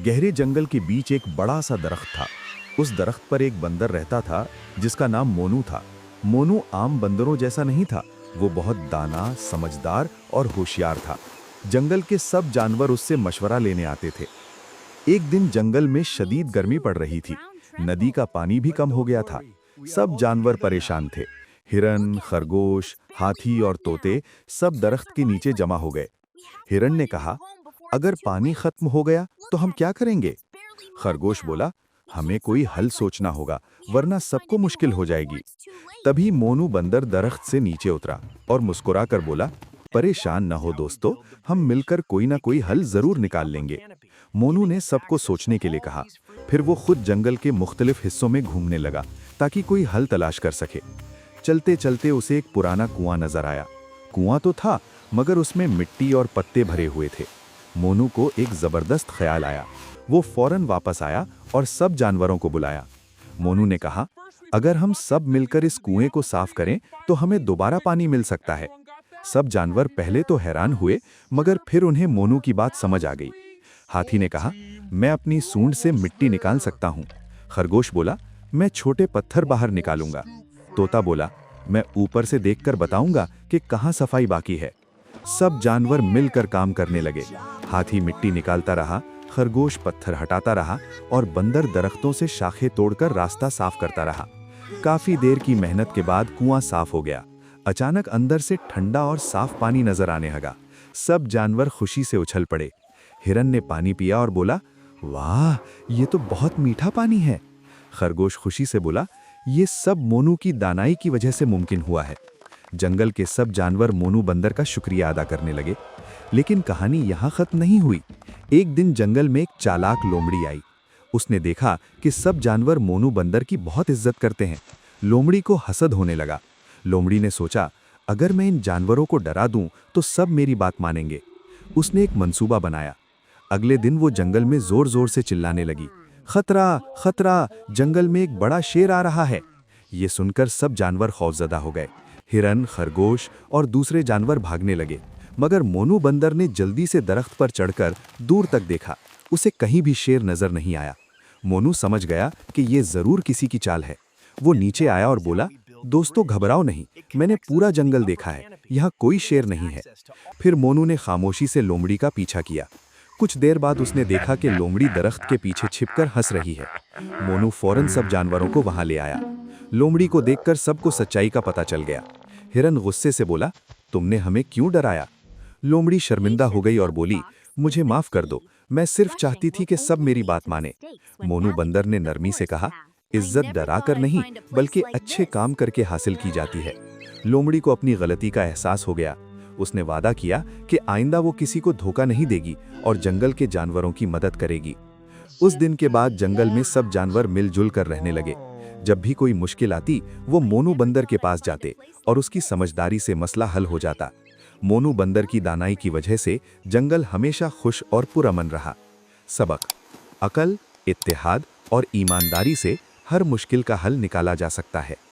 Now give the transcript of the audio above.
गहरे जंगल के बीच एक बड़ा सा दरख्त था। उस दरख्त पर एक बंदर रहता था जिसका नाम मोनू था। मोनू आम बंदरों जैसा नहीं था, वो बहुत दाना, समझदार और होशियार था। जंगल के सब जानवर उससे मशवरा लेने आते थे। एक दिन जंगल में शदीद गर्मी पड़ रही थी। नदी का पानी भी कम हो गया था। सब जानवर परेशान थे। हिरन, खरगोश, हाथी और तोते सब दरख्त के नीचे जमा हो गए। हिरन ने कहा, अगर पानी खत्म हो गया तो हम क्या करेंगे? खरगोश बोला, हमें कोई हल सोचना होगा, वरना सबको मुश्किल हो जाएगी। तभी मोनू बंदर दरख्त से नीचे उतरा और मुस्कुराकर बोला, परेशान न हो दोस्तों, हम मिलकर कोई ना कोई हल जरूर निकाल लेंगे। मोनू ने सबको सोचने के लिए कहा। फिर वो खुद जंगल के मुख्तलिफ हिस्सों में घूमने लगा ताकि कोई हल तलाश कर सके। चलते चलते उसे एक पुराना कुआं नजर आया। कुआं तो था, मगर उसमें मिट्टी और पत्ते भरे हुए थे। मोनू को एक जबरदस्त ख्याल आया। वो फौरन वापस आया और सब जानवरों को बुलाया। मोनू ने कहा, अगर हम सब मिलकर इस कुएं को साफ करें तो हमें दोबारा पानी मिल सकता है। सब जानवर पहले तो हैरान हुए, मगर फिर उन्हें मोनू की बात समझ आ गई। हाथी ने कहा, मैं अपनी सूंड से मिट्टी निकाल सकता हूँ। खरगोश बोला, मैं छोटे पत्थर बाहर निकालूंगा। तोता बोला, मैं ऊपर से देखकर बताऊंगा कि कहाँ सफाई बाकी है। सब जानवर मिलकर काम करने लगे। हाथी मिट्टी निकालता रहा, खरगोश पत्थर हटाता रहा और बंदर दरख्तों से शाखें तोड़कर रास्ता साफ करता रहा। काफी देर की मेहनत के बाद कुआं साफ हो गया। अचानक अंदर से ठंडा और साफ पानी नजर आने लगा। सब जानवर खुशी से उछल पड़े। हिरन ने पानी पिया और बोला, वाह, ये तो बहुत मीठा पानी है। खरगोश खुशी से बोला, ये सब मोनू की दानाई की वजह से मुमकिन हुआ है। जंगल के सब जानवर मोनू बंदर का शुक्रिया अदा करने लगे। लेकिन कहानी यहाँ खत्म नहीं हुई। एक दिन जंगल में एक चालाक लोमड़ी आई। उसने देखा कि सब जानवर मोनू बंदर की बहुत इज्जत करते हैं। लोमड़ी को हसद होने लगा। लोमड़ी ने सोचा, अगर मैं इन जानवरों को डरा दूं तो सब मेरी बात मानेंगे। उसने एक मंसूबा बनाया। अगले दिन वो जंगल में जोर जोर से चिल्लाने लगी, खतरा, खतरा, जंगल में एक बड़ा शेर आ रहा है। ये सुनकर सब जानवर खौफजदा हो गए। हिरन, खरगोश और दूसरे जानवर भागने लगे, मगर मोनू बंदर ने जल्दी से दरख्त पर चढ़कर दूर तक देखा। उसे कहीं भी शेर नजर नहीं आया। मोनू समझ गया कि ये जरूर किसी की चाल है। वो नीचे आया और बोला, दोस्तों घबराओ नहीं, मैंने पूरा जंगल देखा है, यहाँ कोई शेर नहीं है। फिर मोनू ने खामोशी से लोमड़ी का पीछा किया। कुछ देर बाद उसने देखा कि लोमड़ी दरख्त के पीछे छिपकर हंस रही है। मोनू फौरन सब जानवरों को वहां ले आया। लोमड़ी को देखकर सबको सच्चाई का पता चल गया। हिरन गुस्से से बोला, तुमने हमें क्यों डराया? लोमड़ी शर्मिंदा हो गई और बोली, मुझे माफ कर दो, मैं सिर्फ चाहती थी कि सब मेरी बात माने। मोनू बंदर ने नरमी से कहा, इज्जत डरा कर नहीं, बल्कि अच्छे काम करके हासिल की जाती है। लोमड़ी को अपनी गलती का एहसास हो गया। उसने वादा किया कि आइंदा वो किसी को धोखा नहीं देगी और जंगल के जानवरों की मदद करेगी। उस दिन के बाद जंगल में सब जानवर मिलजुल कर रहने लगे। जब भी कोई मुश्किल आती, वो मोनू बंदर के पास जाते और उसकी समझदारी से मसला हल हो जाता। मोनू बंदर की दानाई की वजह से जंगल हमेशा खुश और पुरअमन रहा। सबक: अकल, इत्तेहाद और ईमानदारी से हर मुश्किल का हल निकाला जा सकता है।